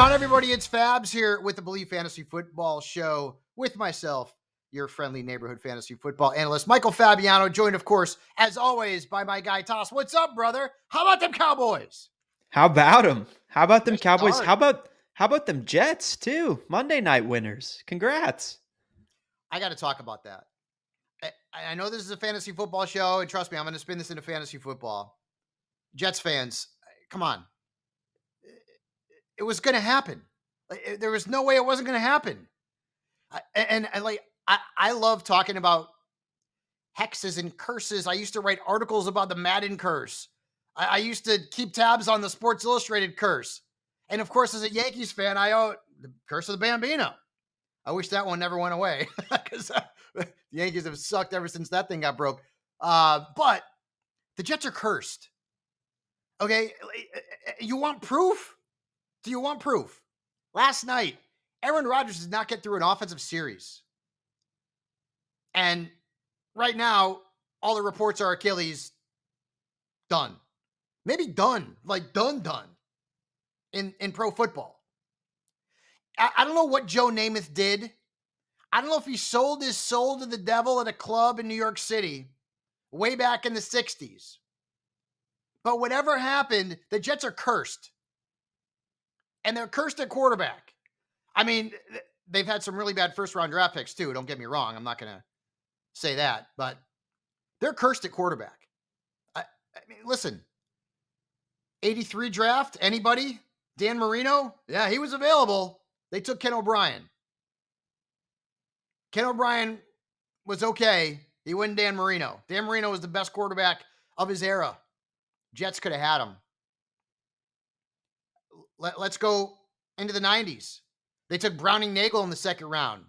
on, everybody? It's Fabs here with the Believe Fantasy Football Show with myself, your friendly neighborhood fantasy football analyst, Michael Fabiano, joined, of course, as always, by my guy, Tass. What's up, brother? How about them Cowboys? How about them? How about them Nice Cowboys? start. How about them Jets too? Monday night winners. Congrats. I got to talk about that. I know this is a fantasy football show, and trust me, I'm going to spin this into fantasy football. Jets fans, come on. It was going to happen. There was no way it wasn't going to happen. I love talking about hexes and curses. I used to write articles about the Madden curse. I used to keep tabs on the Sports Illustrated curse. And of course, as a Yankees fan, I owe the curse of the Bambino. I wish that one never went away because the Yankees have sucked ever since that thing got broke. But the Jets are cursed. Okay. You want proof? Do you want proof? Last night, Aaron Rodgers did not get through an offensive series. And right now, all the reports are Achilles done. Maybe done, like done in pro football. I don't know what Joe Namath did. I don't know if he sold his soul to the devil at a club in New York City way back in the 60s. But whatever happened, the Jets are cursed. And they're cursed at quarterback. I mean, they've had some really bad first-round draft picks, too. Don't get me wrong. I'm not going to say that. But they're cursed at quarterback. I mean, listen. 83 draft, anybody? Dan Marino? Yeah, he was available. They took Ken O'Brien. Ken O'Brien was okay. He wasn't Dan Marino. Dan Marino was the best quarterback of his era. Jets could have had him. Let's go into the 90s. They took Browning Nagel in the second round.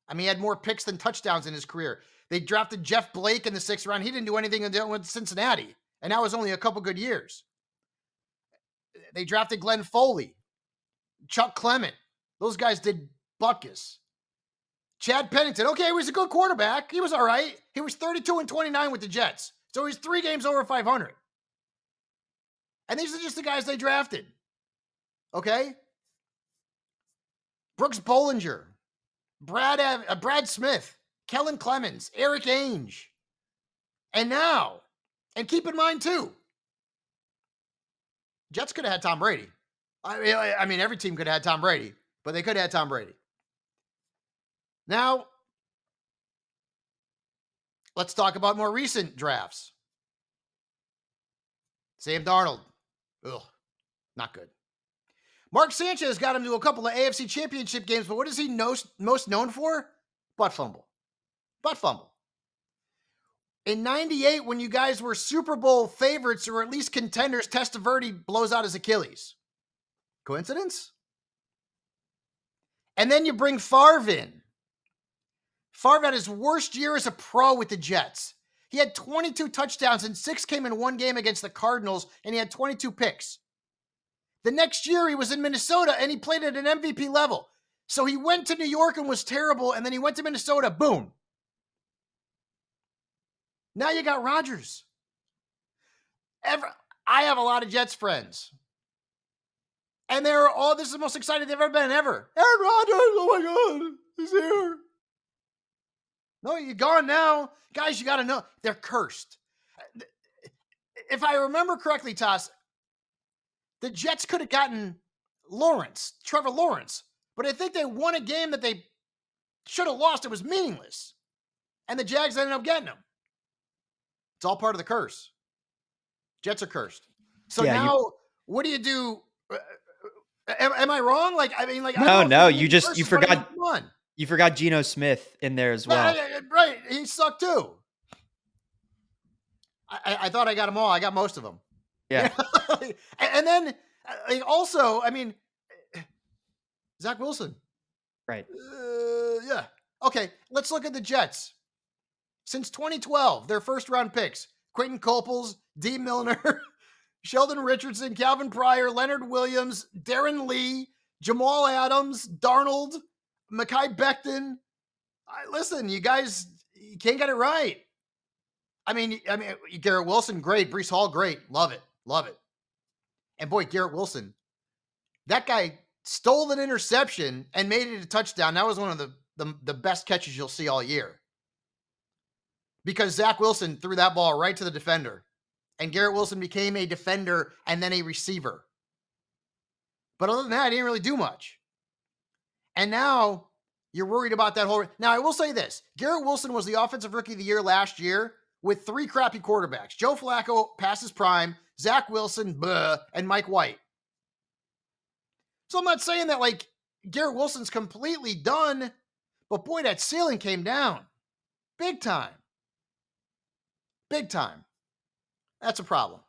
I mean, he had more picks than touchdowns in his career. They drafted Jeff Blake in the 6th round. He didn't do anything with Cincinnati. And that was only a couple good years. They drafted Glenn Foley, Chuck Clement. Those guys did buckus. Chad Pennington. Okay, he was a good quarterback. He was all right. He was 32-29 with the Jets. So he's 3 games over 500. And these are just the guys they drafted. Okay? Brooks Bollinger, Brad Smith, Kellen Clemens, Eric Ainge. And now, and keep in mind too, Jets could have had Tom Brady. I mean, every team could have had Tom Brady, but they could have had Tom Brady. Now, let's talk about more recent drafts. Sam Darnold. Ugh, not good. Mark Sanchez got him to a couple of AFC Championship games, but what is he most known for? Butt fumble. Butt fumble. In 98, when you guys were Super Bowl favorites or at least contenders, Testaverde blows out his Achilles. Coincidence? And then you bring Favre in. Favre had his worst year as a pro with the Jets. He had 22 touchdowns and 6 came in one game against the Cardinals, and he had 22 picks. The next year, he was in Minnesota, and he played at an MVP level. So he went to New York and was terrible, and then he went to Minnesota. Boom. Now you got Rodgers. I have a lot of Jets friends. And they're all, this is the most excited they've ever been, ever. Aaron Rodgers, oh my God, he's here. No, you're gone now. Guys, you got to know, they're cursed. If I remember correctly, Tass, the Jets could have gotten Trevor Lawrence, but I think they won a game that they should have lost. It was meaningless. And the Jags ended up getting him. It's all part of the curse. Jets are cursed. So yeah, now, what do you do? Am I wrong? No. You forgot. You forgot Geno Smith in there as well. Right. He sucked too. I thought I got them all. I got most of them. Yeah. And then also, I mean, Zach Wilson. Right. Yeah. Okay. Let's look at the Jets. Since 2012, their first round picks, Quentin Coples, D. Milner, Sheldon Richardson, Calvin Pryor, Leonard Williams, Darren Lee, Jamal Adams, Darnold, Mekhi Becton. Listen, you guys, you can't get it right. I mean, Garrett Wilson, great. Breece Hall, great. Love it. And boy, Garrett Wilson, that guy stole an interception and made it a touchdown. That was one of the best catches you'll see all year. Because Zach Wilson threw that ball right to the defender. And Garrett Wilson became a defender and then a receiver. But other than that, he didn't really do much. And now you're worried about that whole. Now, I will say this. Garrett Wilson was the offensive rookie of the year last year with 3 crappy quarterbacks. Joe Flacco past his prime, Zach Wilson, and Mike White. So I'm not saying that like Garrett Wilson's completely done, but boy, that ceiling came down. Big time. Big time. That's a problem.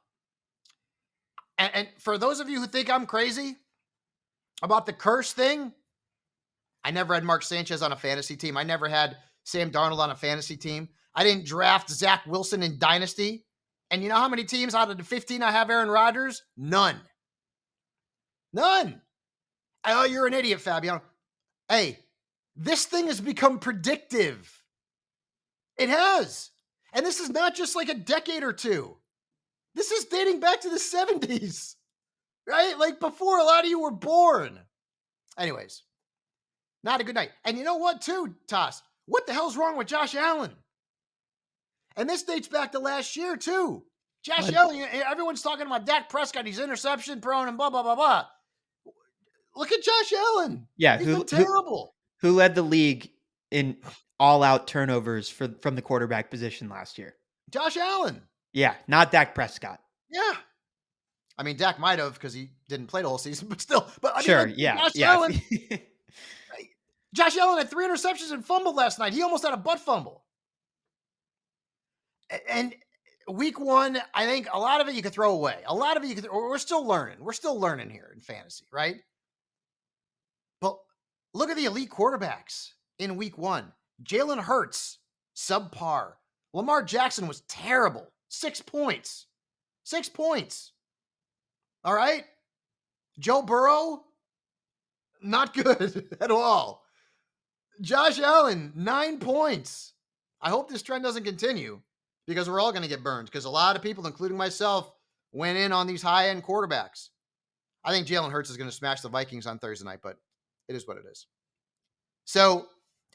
And for those of you who think I'm crazy about the curse thing, I never had Mark Sanchez on a fantasy team. I never had Sam Darnold on a fantasy team. I didn't draft Zach Wilson in Dynasty. And you know how many teams out of the 15 I have Aaron Rodgers? None. None. Oh, you're an idiot, Fabiano. Hey, this thing has become predictive. It has. And this is not just like a decade or two. This is dating back to the 70s, right? Like before a lot of you were born. Anyways, not a good night. And you know what, too, Tass? What the hell's wrong with Josh Allen? And this dates back to last year, too. Josh Allen, everyone's talking about Dak Prescott. He's interception prone and blah, blah, blah, blah. Look at Josh Allen. Yeah, he's been terrible. Who led the league in all-out turnovers from the quarterback position last year? Josh Allen. Yeah, not Dak Prescott. Yeah. I mean, Dak might have because he didn't play the whole season, but still. But I mean, sure, like, yeah. Josh Allen had 3 interceptions and fumbled last night. He almost had a butt fumble. And week 1, I think a lot of it you could throw away. A lot of it we're still learning. We're still learning here in fantasy, right? But look at the elite quarterbacks in week 1. Jalen Hurts, subpar. Lamar Jackson was terrible. 6 points. 6 points. All right? Joe Burrow, not good at all. Josh Allen, 9 points. I hope this trend doesn't continue because we're all going to get burned because a lot of people, including myself, went in on these high-end quarterbacks. I think Jalen Hurts is going to smash the Vikings on Thursday night, but it is what it is. So,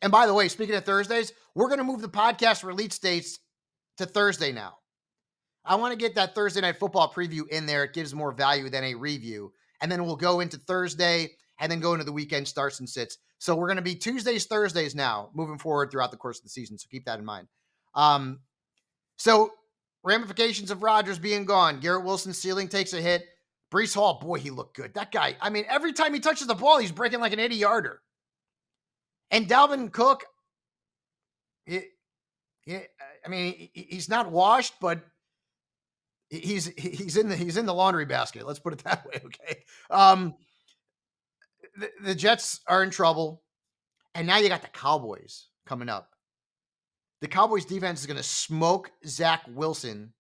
and by the way, speaking of Thursdays, we're going to move the podcast release dates to Thursday now. I want to get that Thursday night football preview in there. It gives more value than a review. And then we'll go into Thursday and then go into the weekend starts and sits. So we're going to be Tuesdays, Thursdays now, moving forward throughout the course of the season. So keep that in mind. So ramifications of Rodgers being gone. Garrett Wilson's ceiling takes a hit. Breece Hall, boy, he looked good. That guy, I mean, every time he touches the ball, he's breaking like an 80-yarder. And Dalvin Cook, I mean, he's not washed, but he's in the laundry basket. Let's put it that way. Okay. The Jets are in trouble. And now you got the Cowboys coming up. The Cowboys defense is going to smoke Zach Wilson.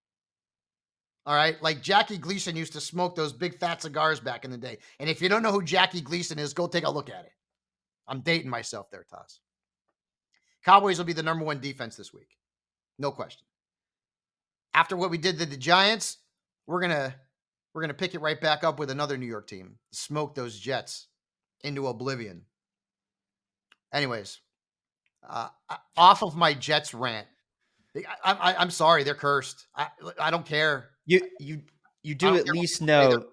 All right. Like Jackie Gleason used to smoke those big fat cigars back in the day. And if you don't know who Jackie Gleason is, go take a look at it. I'm dating myself there, Tass. Cowboys will be the number 1 defense this week. No question. After what we did to the Giants, we're gonna pick it right back up with another New York team. Smoke those Jets into oblivion. Anyways, off of my Jets rant. I'm sorry, they're cursed. I don't care. You do at least know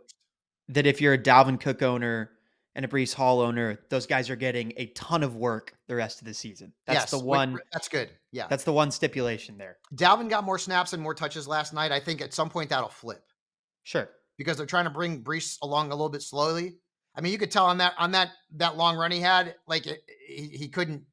that if you're a Dalvin Cook owner and a Breece Hall owner, those guys are getting a ton of work the rest of the season. That's the one. That's good. Yeah. That's the one stipulation there. Dalvin got more snaps and more touches last night. I think at some point that'll flip. Sure. Because they're trying to bring Breece along a little bit slowly. I mean, you could tell on that long run he had, like he couldn't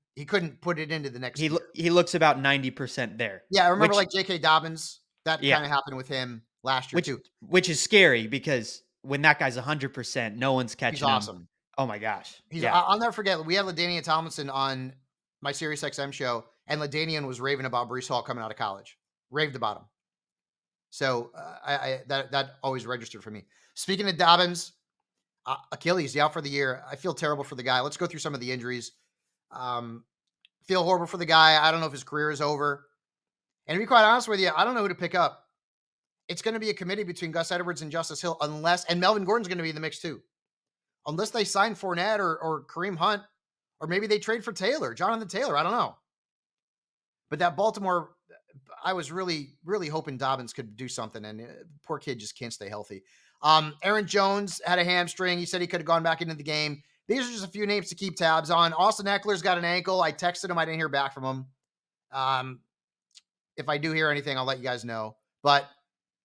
put it into the next year. He looks about 90% there. Yeah, I remember like J.K. Dobbins. That kind of happened with him last year too. Which is scary because when that guy's 100%, no one's catching him. He's awesome. Oh my gosh. I'll never forget. We had LaDainian Tomlinson on my Sirius XM show, and LaDainian was raving about Breece Hall coming out of college. Raved about him. So that always registered for me. Speaking of Dobbins, Achilles, he's out for the year. I feel terrible for the guy. Let's go through some of the injuries. Feel horrible for the guy. I don't know if his career is over. And to be quite honest with you, I don't know who to pick up. It's going to be a committee between Gus Edwards and Justice Hill and Melvin Gordon's going to be in the mix too. unless they sign Fournette or Kareem Hunt, or maybe they trade for Jonathan Taylor. I don't know. But that Baltimore, I was really, really hoping Dobbins could do something, and poor kid just can't stay healthy. Aaron Jones had a hamstring. He said he could have gone back into the game. These are just a few names to keep tabs on. Austin Eckler's got an ankle. I texted him. I didn't hear back from him. If I do hear anything, I'll let you guys know. But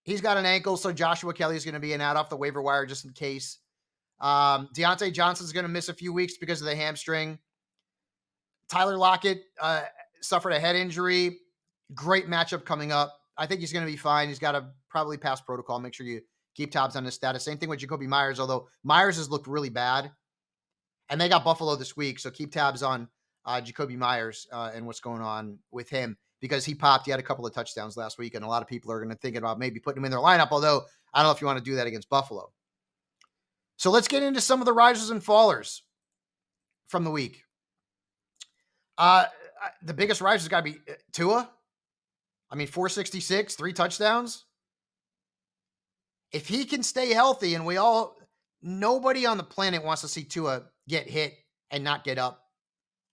he's got an ankle, so Joshua Kelly is going to be an out off the waiver wire just in case. Deontay Johnson's going to miss a few weeks because of the hamstring. Tyler Lockett suffered a head injury. Great matchup coming up. I think he's going to be fine. He's got to probably pass protocol. Make sure you keep tabs on his status. Same thing with Jacoby Myers, although Myers has looked really bad. And they got Buffalo this week, so keep tabs on Jacoby Myers and what's going on with him, because he popped. He had a couple of touchdowns last week, and a lot of people are going to think about maybe putting him in their lineup, although I don't know if you want to do that against Buffalo. So let's get into some of the risers and fallers from the week. The biggest riser has got to be Tua. 466, 3 touchdowns. If he can stay healthy, and nobody on the planet wants to see Tua get hit and not get up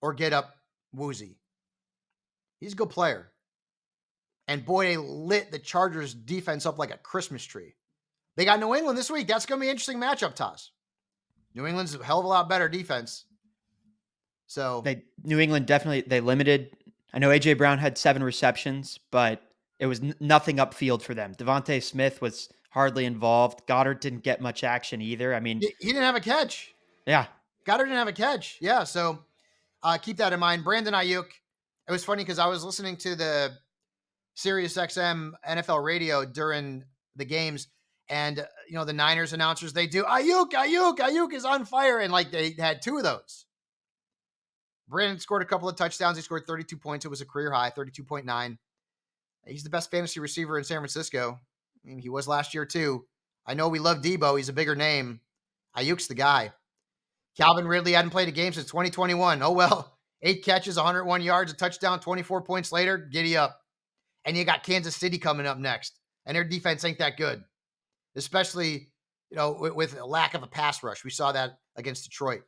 or get up woozy. He's a good player. And boy, they lit the Chargers defense up like a Christmas tree. They got New England this week. That's going to be an interesting matchup, Tass. New England's a hell of a lot better defense. So New England definitely, they limited. I know A.J. Brown had 7 receptions, but it was nothing upfield for them. Devontae Smith was hardly involved. Goddard didn't get much action either. He didn't have a catch. Yeah. Goddard didn't have a catch. Yeah, so keep that in mind. Brandon Ayuk. It was funny because I was listening to the Sirius XM NFL radio during the games, and the Niners announcers, they do Ayuk is on fire, and they had 2 of those. Brandon scored a couple of touchdowns. He scored 32 points. It was a career high, 32.9. He's the best fantasy receiver in San Francisco. He was last year too. I know we love Debo. He's a bigger name. Ayuk's the guy. Calvin Ridley hadn't played a game since 2021. Oh, well, 8 catches, 101 yards, a touchdown, 24 points later. Giddy up. And you got Kansas City coming up next. And their defense ain't that good, especially, with a lack of a pass rush. We saw that against Detroit.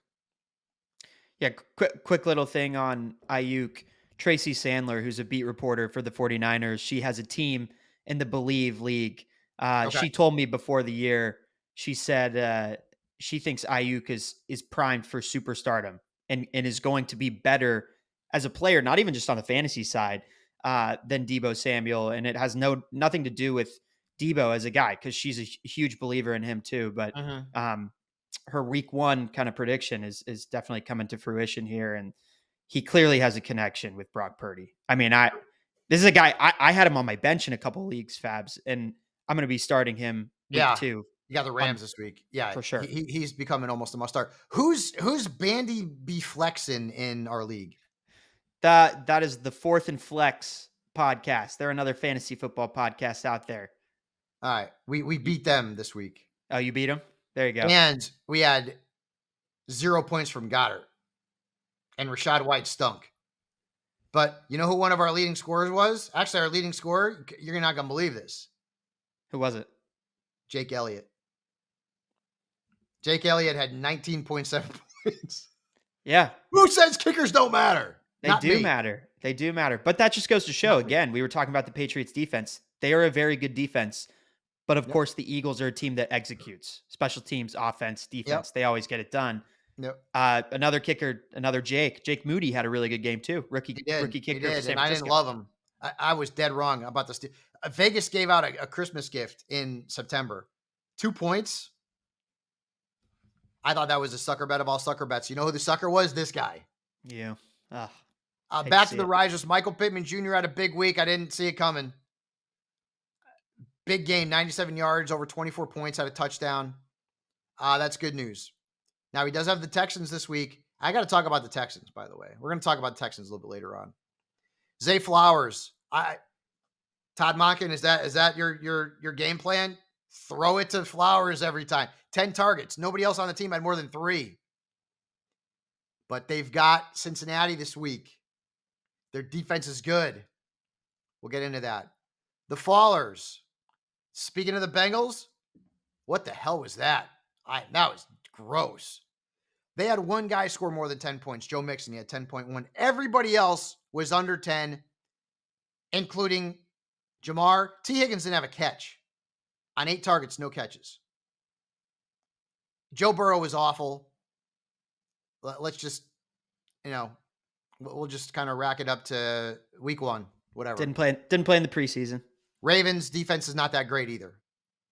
Yeah, quick little thing on Ayuk. Tracy Sandler, who's a beat reporter for the 49ers, she has a team in the Believe League. Okay. She told me before the year, she said she thinks Ayuk is primed for superstardom and is going to be better as a player, not even just on the fantasy side, than Deebo Samuel. And it has nothing to do with Deebo as a guy, because she's a huge believer in him too. But her week 1 kind of prediction is definitely coming to fruition here. And he clearly has a connection with Brock Purdy. This is a guy, I had him on my bench in a couple of leagues, Fabs, and I'm going to be starting him week 2. You got the Rams this week. Yeah, for sure. He's becoming almost a must-start. Who's Bandy B flexing in our league? That is the 4th and Flex podcast. They're another fantasy football podcast out there. All right. We beat them this week. Oh, you beat them? There you go. And we had 0 points from Goddard. And Rashad White stunk. But you know who one of our leading scorers was? Actually, our leading scorer, you're not going to believe this. Who was it? Jake Elliott. Jake Elliott had 19.7 points. Yeah. Who says kickers don't matter? They do matter. They do matter. But that just goes to show, again, we were talking about the Patriots defense. They are a very good defense. But of course, the Eagles are a team that executes. Special teams, offense, defense. They always get it done. Another kicker, Jake Moody had a really good game too. Rookie kicker. He did, and I didn't love him. I was dead wrong about this. Vegas gave out a Christmas gift in September. 2 points. I thought that was a sucker bet of all sucker bets. You know who the sucker was? This guy. Yeah. Back to the risers. Michael Pittman Jr. had a big week. I didn't see it coming. Big game, 97 yards, over 24 points, had a touchdown. That's good news. Now, he does have the Texans this week. I got to talk about the Texans, by the way. We're going to talk about the Texans a little bit later on. Zay Flowers. Todd Monken, is that your game plan? Throw it to Flowers every time. 10 targets. Nobody else on the team had more than 3. But they've got Cincinnati this week. Their defense is good. We'll get into that. The fallers. Speaking of the Bengals, what the hell was that? That was gross. They had one guy score more than 10 points. Joe Mixon, he had 10.1. Everybody else was under 10, including Jamar. T. Higgins didn't have a catch. On 8 targets, no catches. Joe Burrow was awful. Let's just, we'll just kind of rack it up to week 1, whatever. Didn't play in the preseason. Ravens defense is not that great either.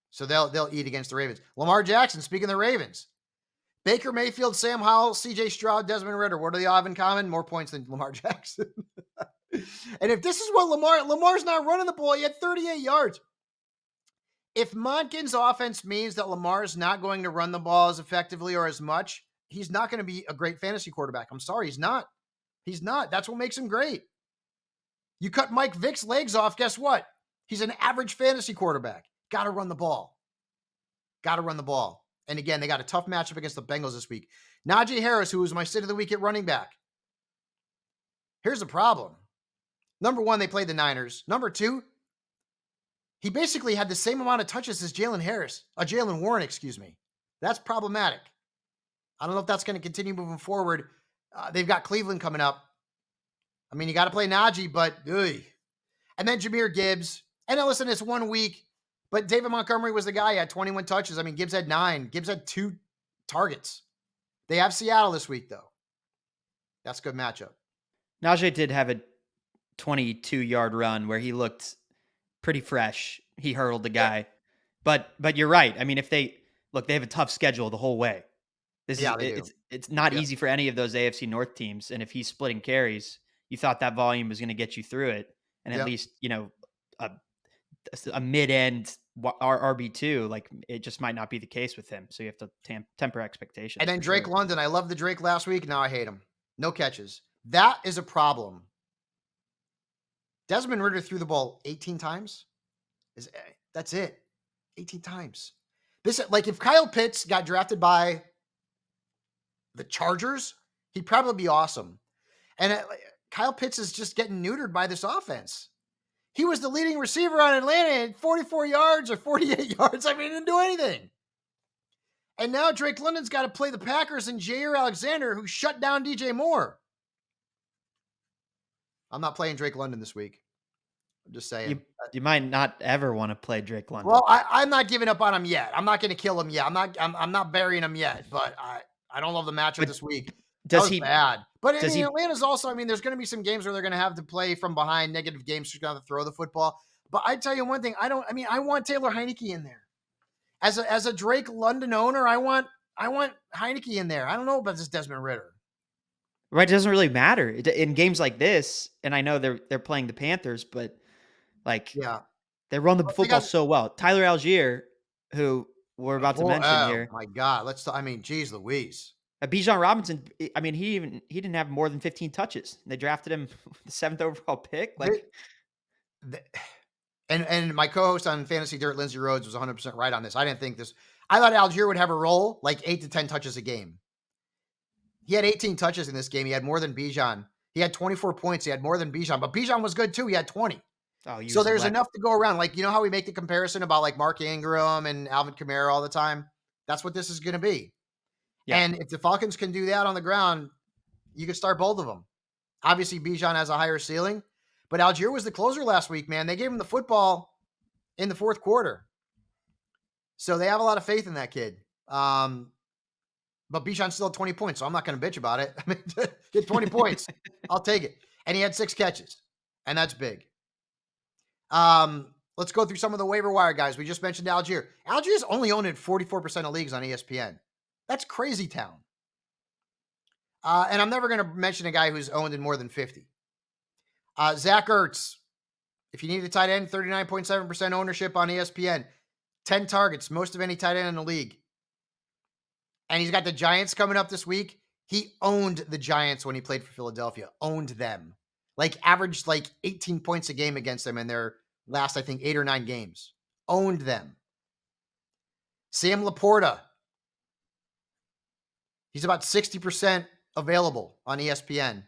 So they'll eat against the Ravens. Lamar Jackson, speaking of the Ravens. Baker Mayfield, Sam Howell, CJ Stroud, Desmond Ridder. What do they all have in common? More points than Lamar Jackson. And if this is what Lamar's not running the ball, he had 38 yards. If Monken's offense means that Lamar's not going to run the ball as effectively or as much, he's not going to be a great fantasy quarterback. I'm sorry, he's not. He's not. That's what makes him great. You cut Mike Vick's legs off, guess what? He's an average fantasy quarterback. Got to run the ball. Got to run the ball. And again, they got a tough matchup against the Bengals this week. Najee Harris, who was my sit of the week at running back. Here's the problem. Number 1, they played the Niners. Number 2, he basically had the same amount of touches as Jalen Warren, excuse me. That's problematic. I don't know if that's going to continue moving forward. They've got Cleveland coming up. I mean, you got to play Najee, but and then Jahmyr Gibbs. And now listen, it's 1 week, but David Montgomery was the guy. He had 21 touches. I mean, Gibbs had 9. Gibbs had 2 targets. They have Seattle this week, though. That's a good matchup. Najee did have a 22-yard run where he looked pretty fresh. He hurdled the guy. Yeah. But you're right. I mean, if they have a tough schedule the whole way. It's not easy for any of those AFC North teams. And if he's splitting carries, you thought that volume was going to get you through it. And at least, a mid-end RB2, like it just might not be the case with him. So you have to temper expectations. And then Drake London, I loved the Drake last week. Now I hate him. No catches. That is a problem. Desmond Ridder threw the ball 18 times. That's it. 18 times. If Kyle Pitts got drafted by the Chargers, he'd probably be awesome. And Kyle Pitts is just getting neutered by this offense. He was the leading receiver on Atlanta at 44 yards or 48 yards. I mean, he didn't do anything. And now Drake London's got to play the Packers and Jair Alexander, who shut down DJ Moore. I'm not playing Drake London this week. I'm just saying. You might not ever want to play Drake London. Well, I'm not giving up on him yet. I'm not going to kill him yet. I'm not burying him yet. But I don't love the matchup this week. Bad. But Atlanta's also. I mean, there's going to be some games where they're going to have to play from behind, negative games. They're going to have to throw the football. But I tell you one thing. I want Taylor Heineke in there. As a Drake London owner, I want Heineke in there. I don't know about this Desmond Ridder. Right, it doesn't really matter in games like this. And I know they're playing the Panthers, but they run the football so well. Tyler Algier, who we're about to mention here. Oh my God, geez Louise. Bichon Robinson. I mean, he didn't have more than 15 touches. They drafted him the 7th overall pick. And my co-host on Fantasy Dirt, Lindsey Rhodes, was 100% right on this. I didn't think this. I thought Algier would have a role like 8 to 10 touches a game. He had 18 touches in this game. He had more than Bichon. He had 24 points. He had more than Bichon, but Bichon was good too. He had 20. So there's enough to go around. Like, you know how we make the comparison about like Mark Ingram and Alvin Kamara all the time? That's what this is going to be. Yeah. And if the Falcons can do that on the ground, you can start both of them. Obviously, Bichon has a higher ceiling, but Algier was the closer last week, man. They gave him the football in the 4th quarter. So they have a lot of faith in that kid. But Bichon still had 20 points, so I'm not going to bitch about it. I mean, get 20 points. I'll take it. And he had 6 catches, and that's big. Let's go through some of the waiver wire guys. We just mentioned Algier. Algier's only owned in 44% of leagues on ESPN. That's crazy town. And I'm never going to mention a guy who's owned in more than 50. Zach Ertz, if you need a tight end, 39.7% ownership on ESPN. 10 targets, most of any tight end in the league. And he's got the Giants coming up this week. He owned the Giants when he played for Philadelphia. Owned them. Averaged 18 points a game against them in their last, I think, 8 or 9 games. Owned them. Sam Laporta. He's about 60% available on ESPN.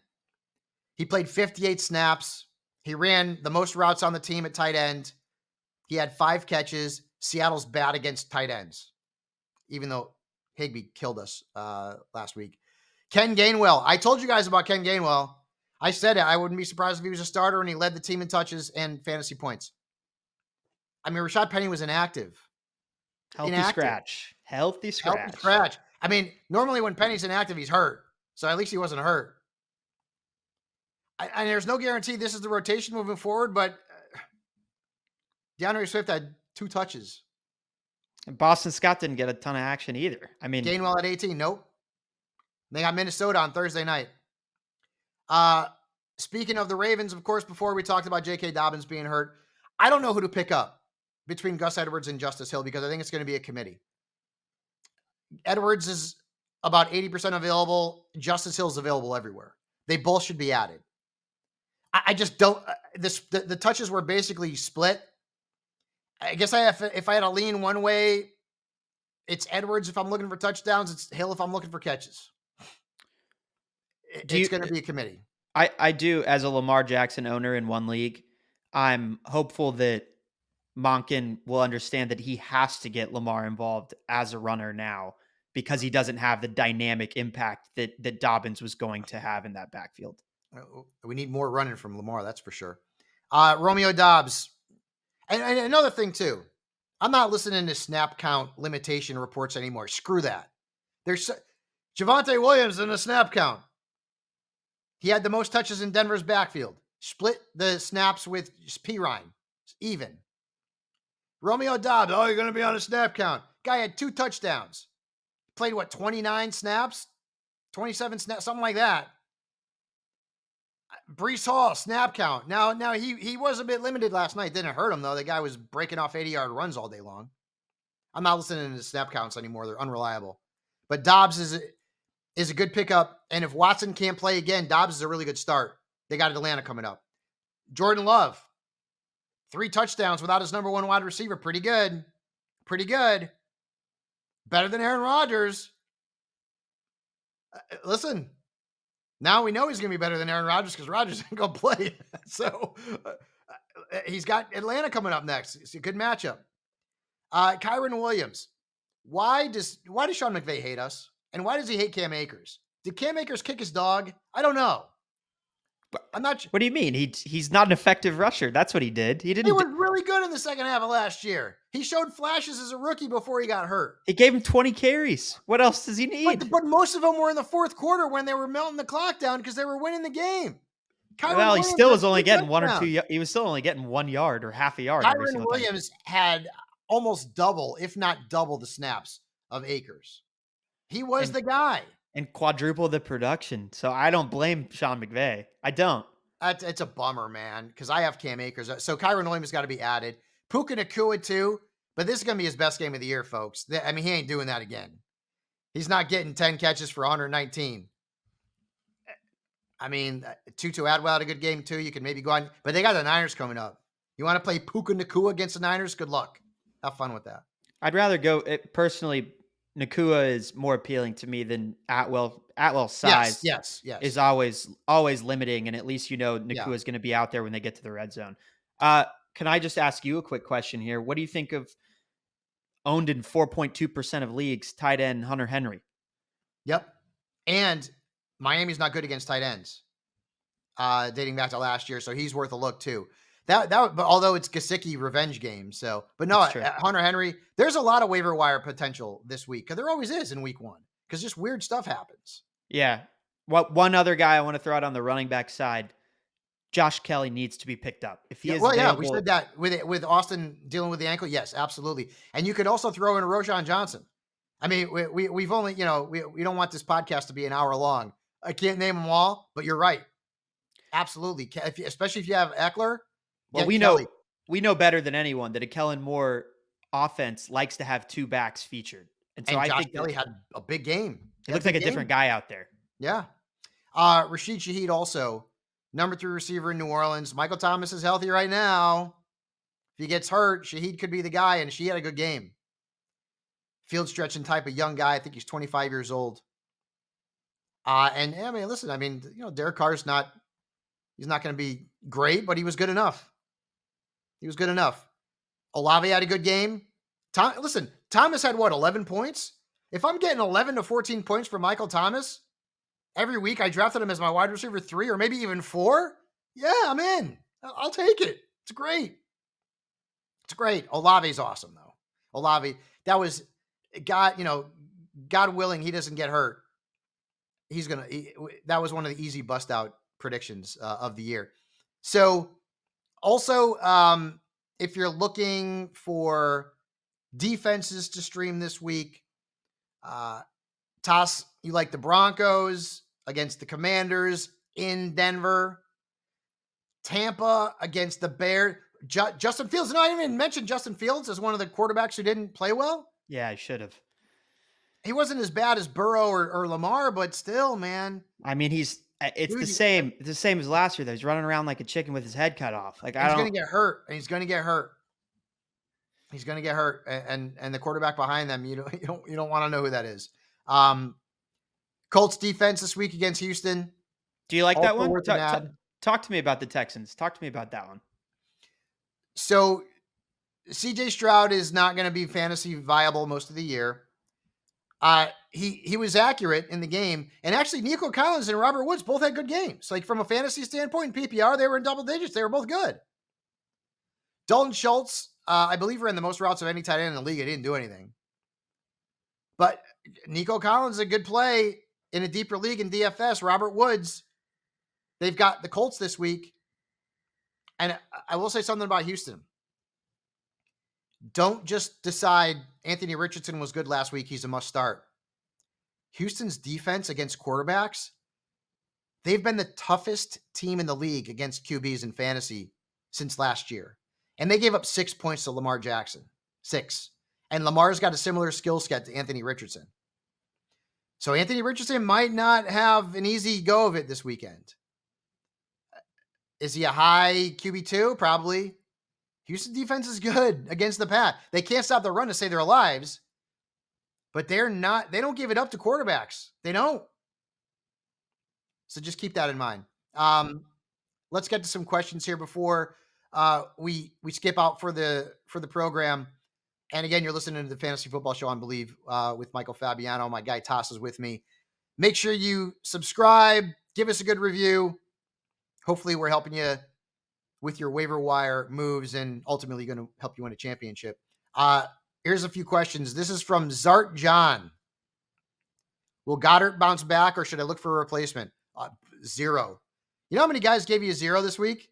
He played 58 snaps. He ran the most routes on the team at tight end. He had 5 catches. Seattle's bad against tight ends, even though Higbee killed us last week. Ken Gainwell. I told you guys about Ken Gainwell. I said it. I wouldn't be surprised if he was a starter and he led the team in touches and fantasy points. I mean, Rashad Penny was inactive. Healthy scratch. Healthy scratch. I mean, normally when Penny's inactive, he's hurt. So at least he wasn't hurt. And there's no guarantee this is the rotation moving forward, but DeAndre Swift had 2 touches. And Boston Scott didn't get a ton of action either. I mean, Gainwell at 18. Nope. They got Minnesota on Thursday night. Speaking of the Ravens, of course, before we talked about J.K. Dobbins being hurt, I don't know who to pick up between Gus Edwards and Justice Hill because I think it's going to be a committee. Edwards is about 80% available. Justice Hill's available everywhere. They both should be added. I just don't. The touches were basically split. I guess if I had to lean one way, it's Edwards if I'm looking for touchdowns. It's Hill if I'm looking for catches. It's going to be a committee. I do, as a Lamar Jackson owner in one league, I'm hopeful that Monken will understand that he has to get Lamar involved as a runner now because he doesn't have the dynamic impact that Dobbins was going to have in that backfield. We need more running from Lamar, that's for sure. Romeo Dobbs. And another thing, too. I'm not listening to snap count limitation reports anymore. Screw that. There's Javonte Williams in the snap count. He had the most touches in Denver's backfield. Split the snaps with Pirine. Even. Romeo Dobbs, you're going to be on a snap count. Guy had 2 touchdowns. Played, 29 snaps? 27 snaps? Something like that. Breece Hall, snap count. Now he was a bit limited last night. Didn't hurt him, though. The guy was breaking off 80-yard runs all day long. I'm not listening to snap counts anymore. They're unreliable. But Dobbs is a good pickup. And if Watson can't play again, Dobbs is a really good start. They got Atlanta coming up. Jordan Love, 3 touchdowns without his number 1 wide receiver. Pretty good. Pretty good. Better than Aaron Rodgers. Listen, now we know he's going to be better than Aaron Rodgers because Rodgers isn't going to play. So he's got Atlanta coming up next. It's a good matchup. Kyron Williams. Why does Sean McVay hate us? And why does he hate Cam Akers? Did Cam Akers kick his dog? I don't know. I'm not. What do you mean? He's not an effective rusher. That's what he did. He was really good in the second half of last year. He showed flashes as a rookie before he got hurt. He gave him 20 carries. What else does he need? But most of them were in the fourth quarter when they were melting the clock down because they were winning the game. He still was only getting 1 or 2. He was still only getting 1 yard or half a yard. Kyron Williams had almost double, if not double, the snaps of Akers. He was the guy. And quadruple the production. So I don't blame Sean McVay. I don't. It's a bummer, man, because I have Cam Akers. So Kyron Williams got to be added. Puka Nacua too, but this is going to be his best game of the year, folks. I mean, he ain't doing that again. He's not getting 10 catches for 119. I mean, Tutu Atwell had a good game too. You can maybe go on, but they got the Niners coming up. You want to play Puka Nacua against the Niners? Good luck. Have fun with that. I'd rather go personally. Nakua is more appealing to me than Atwell. Atwell's size yes. is always limiting, and at least Nakua is going to be out there when they get to the red zone. Can I just ask you a quick question here? What do you think of owned in 4.2% of leagues, tight end Hunter Henry? Yep. And Miami's not good against tight ends, dating back to last year, so he's worth a look too. But although it's Gesicki revenge game, but no, Hunter Henry, there's a lot of waiver wire potential this week because there always is in week 1 because just weird stuff happens. Yeah. One other guy I want to throw out on the running back side, Josh Kelly needs to be picked up. If he is available, we said that with Austin dealing with the ankle. Yes, absolutely. And you could also throw in Roshan Johnson. I mean, we've only, we don't want this podcast to be an hour long. I can't name them all, but you're right. Absolutely. Especially if you have Eckler. Well, we know better than anyone that a Kellen Moore offense likes to have 2 backs featured. And so I think Kelly had a big game. It looks like a different guy out there. Yeah. Rashid Shaheed also, number 3 receiver in New Orleans. Michael Thomas is healthy right now. If he gets hurt, Shaheed could be the guy, and she had a good game. Field stretching type of young guy. I think he's 25 years old. And I mean, listen, Derek Carr's he's not going to be great, but he was good enough. Olave had a good game. Thomas had 11 points? If I'm getting 11 to 14 points for Michael Thomas, every week. I drafted him as my wide receiver 3 or maybe even 4. Yeah, I'm in. I'll take it. It's great. It's great. Olave's awesome though. Olave, that was God willing, he doesn't get hurt. That was one of the easy bust out predictions of the year. So also, if you're looking for defenses to stream this week, Tass, you like the Broncos against the Commanders in Denver. Tampa against the Bears. Justin Fields. No, I didn't even mention Justin Fields as one of the quarterbacks who didn't play well. Yeah, I should have. He wasn't as bad as Burrow or Lamar, but still, man. I mean, it's the same. It's the same as last year, though. He's running around like a chicken with his head cut off. Like, he's going to get hurt. He's going to get hurt. He's going to get hurt. And the quarterback behind them, you don't want to know who that is. Colts defense this week against Houston. Do you like that one? Talk to me about the Texans. Talk to me about that one. So CJ Stroud is not going to be fantasy viable most of the year. He was accurate in the game. And actually, Nico Collins and Robert Woods both had good games. Like from a fantasy standpoint, in PPR, they were in double digits. They were both good. Dalton Schultz, I believe, ran the most routes of any tight end in the league. He didn't do anything. But Nico Collins is a good play in a deeper league in DFS. Robert Woods, they've got the Colts this week. And I will say something about Houston. Don't just decide Anthony Richardson was good last week. He's a must start. Houston's defense against quarterbacks, they've been the toughest team in the league against QBs in fantasy since last year. And they gave up 6 points to Lamar Jackson. 6. And Lamar's got a similar skill set to Anthony Richardson. So Anthony Richardson might not have an easy go of it this weekend. Is he a high QB2? Probably. Houston defense is good against the pass. They can't stop the run to save their lives, but they don't give it up to quarterbacks. They don't. So just keep that in mind. Let's get to some questions here before we skip out for the program. And again, you're listening to the Fantasy Football Show on Believe with Michael Fabiano. My guy Tass is with me. Make sure you subscribe, give us a good review. Hopefully we're helping you with your waiver wire moves and ultimately going to help you win a championship. Here's a few questions. This is from Zart John. Will Goddard bounce back or should I look for a replacement? 0. You know how many guys gave you a 0 this week?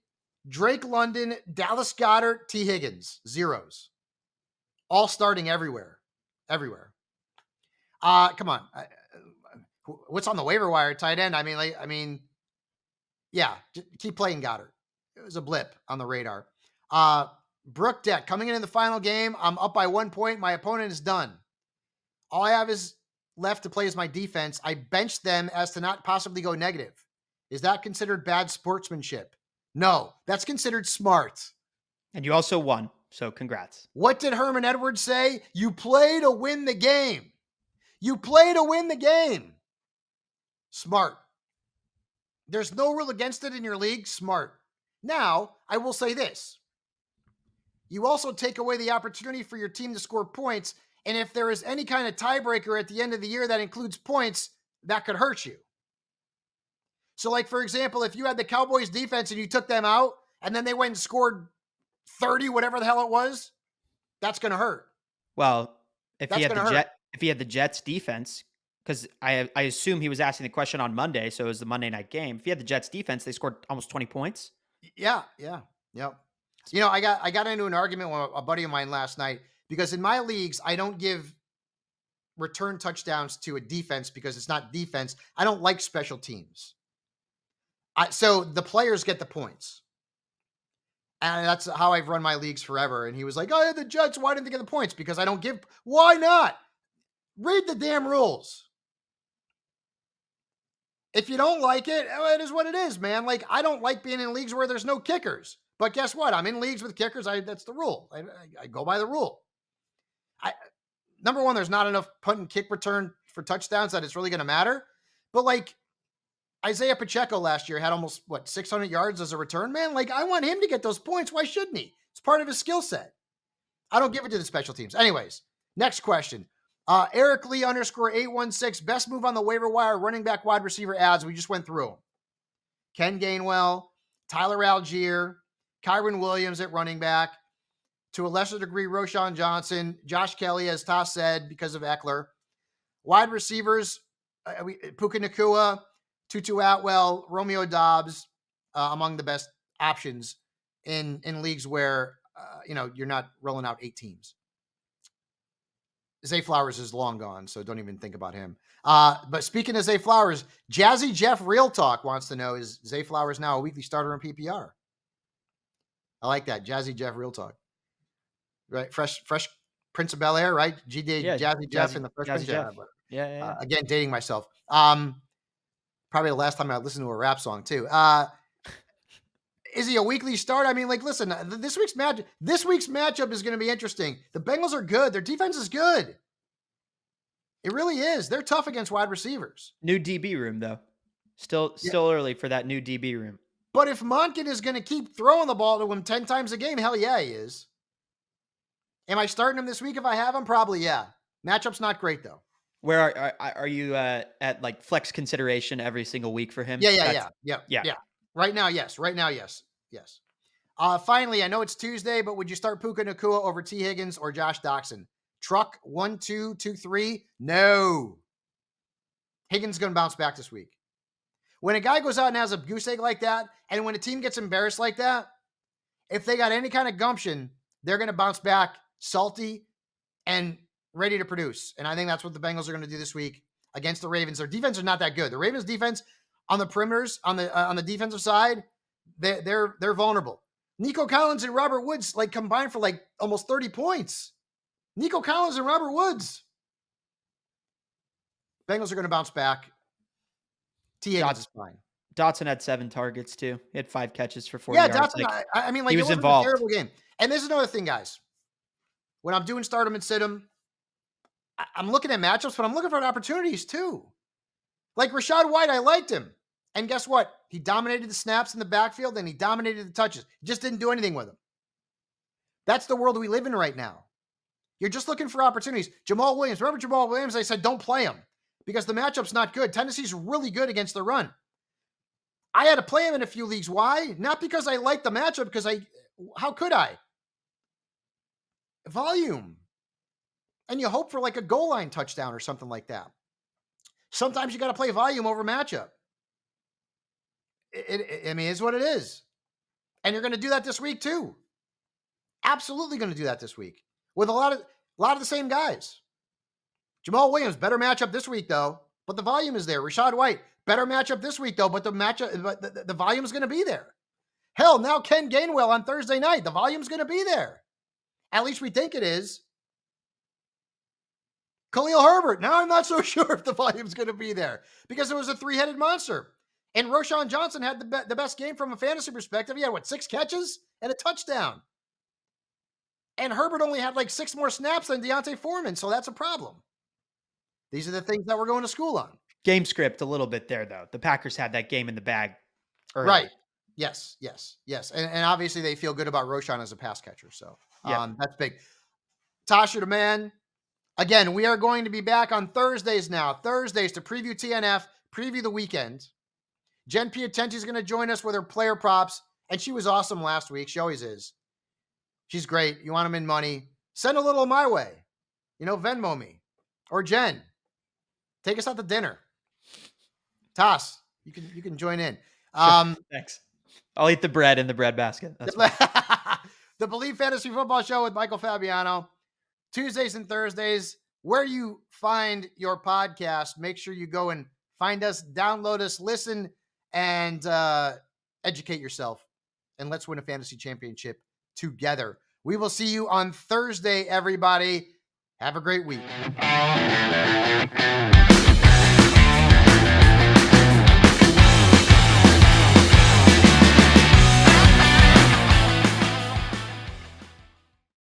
Drake London, Dallas Goedert, T. Higgins. 0s. All starting everywhere. Everywhere. Come on. What's on the waiver wire? Tight end. Yeah, just keep playing Goddard. It was a blip on the radar. Brooke Deck, coming into the final game, I'm up by 1 point. My opponent is done. All I have is left to play is my defense. I benched them as to not possibly go negative. Is that considered bad sportsmanship? No, that's considered smart. And you also won, so congrats. What did Herman Edwards say? You play to win the game. You play to win the game. Smart. There's no rule against it in your league. Smart. Now, I will say this. You also take away the opportunity for your team to score points. And if there is any kind of tiebreaker at the end of the year that includes points, that could hurt you. So, like, for example, if you had the Cowboys defense and you took them out and then they went and scored 30, whatever the hell it was, that's going to hurt. Well, if he had the Jets defense, because I assume he was asking the question on Monday, so it was the Monday night game. If he had the Jets defense, they scored almost 20 points. Yeah. You know, I got into an argument with a buddy of mine last night because in my leagues, I don't give return touchdowns to a defense because it's not defense. I don't like special teams. So the players get the points. And that's how I've run my leagues forever. And he was like, oh, yeah, the Jets, why didn't they get the points? Because I don't give. Why not? Read the damn rules. If you don't like it, it is what it is, man. Like, I don't like being in leagues where there's no kickers. But guess what? I'm in leagues with kickers. That's the rule. I go by the rule. Number one, there's not enough punt and kick return for touchdowns that it's really going to matter. But like Isaiah Pacheco last year had almost 600 yards as a return, man. Like, I want him to get those points. Why shouldn't he? It's part of his skill set. I don't give it to the special teams. Anyways, next question. Eric Lee _816, best move on the waiver wire, running back, wide receiver ads. We just went through them. Ken Gainwell, Tyler Algier, Kyron Williams at running back, to a lesser degree, Roshan Johnson, Josh Kelly, as Tass said, because of Eckler. Wide receivers, Puka Nacua, Tutu Atwell, Romeo Dobbs, among the best options in leagues where, you're not rolling out 8 teams. Zay Flowers is long gone, so don't even think about him. But speaking of Zay Flowers, Jazzy Jeff Real Talk wants to know, is Zay Flowers now a weekly starter in PPR? I like that. Jazzy Jeff Real Talk. Right? Fresh Prince of Bel-Air, right? Jazzy Jeff and the Fresh Prince. Jeff. Yeah. Again, dating myself. Probably the last time I listened to a rap song too. Is he a weekly start? I mean, listen, this week's matchup is going to be interesting. The Bengals are good. Their defense is good. It really is. They're tough against wide receivers. New DB room, though. Still early for that new DB room. But if Monken is going to keep throwing the ball to him 10 times a game, hell yeah, he is. Am I starting him this week if I have him? Probably, yeah. Matchup's not great, though. Where are you at flex consideration every single week for him? Yeah. Right now, yes. Yes. Finally, I know it's Tuesday, but would you start Puka Nacua over T. Higgins or Josh Doxson? Truck 1, 2, 2, 3. No. Higgins is going to bounce back this week. When a guy goes out and has a goose egg like that, and when a team gets embarrassed like that, if they got any kind of gumption, they're going to bounce back salty and ready to produce. And I think that's what the Bengals are going to do this week against the Ravens. Their defense is not that good. The Ravens defense on the perimeters, on the defensive side, they're vulnerable. Nico Collins and Robert Woods combined for almost 30 points. Nico Collins and Robert Woods. Bengals are going to bounce back. T. Higgins is fine. Dotson had 7 targets too. He had 5 catches for 40 yards. Dotson. He was involved. A terrible game. And this is another thing, guys. When I'm doing start 'em and sit 'em, I'm looking at matchups, but I'm looking for opportunities too. Like Rashad White, I liked him. And guess what? He dominated the snaps in the backfield and he dominated the touches. He just didn't do anything with them. That's the world we live in right now. You're just looking for opportunities. Jamal Williams. Remember Jamal Williams? I said, don't play him because the matchup's not good. Tennessee's really good against the run. I had to play him in a few leagues. Why? Not because I liked the matchup, because how could I? Volume. And you hope for a goal line touchdown or something like that. Sometimes you got to play volume over matchup. It's what it is. And you're going to do that this week too. Absolutely going to do that this week with a lot of the same guys. Jamal Williams, better matchup this week though, but the volume is there. Rashad White, better matchup this week though, but the volume is going to be there. Hell, now Ken Gainwell on Thursday night, the volume's going to be there. At least we think it is. Khalil Herbert, now I'm not so sure if the volume's going to be there because it was a 3-headed monster. And Roshan Johnson had the best game from a fantasy perspective. He had 6 catches and a touchdown. And Herbert only had 6 more snaps than Deontay Foreman, so that's a problem. These are the things that we're going to school on. Game script a little bit there, though. The Packers had that game in the bag early. Right. Yes. And obviously they feel good about Roshan as a pass catcher, so that's big. Tosh, you're the man. Again, we are going to be back on Thursdays now. Thursdays to preview TNF, preview the weekend. Jen Piatenti is going to join us with her player props, and she was awesome last week. She always is. She's great. You want them in money? Send a little my way. Venmo me. Or Jen, take us out to dinner. Tass, you can join in. Thanks. I'll eat the bread in the bread basket. That's the Believe Fantasy Football Show with Michael Fabiano. Tuesdays and Thursdays, where you find your podcast, make sure you go and find us, download us, listen, and educate yourself. And let's win a fantasy championship together. We will see you on Thursday, everybody. Have a great week.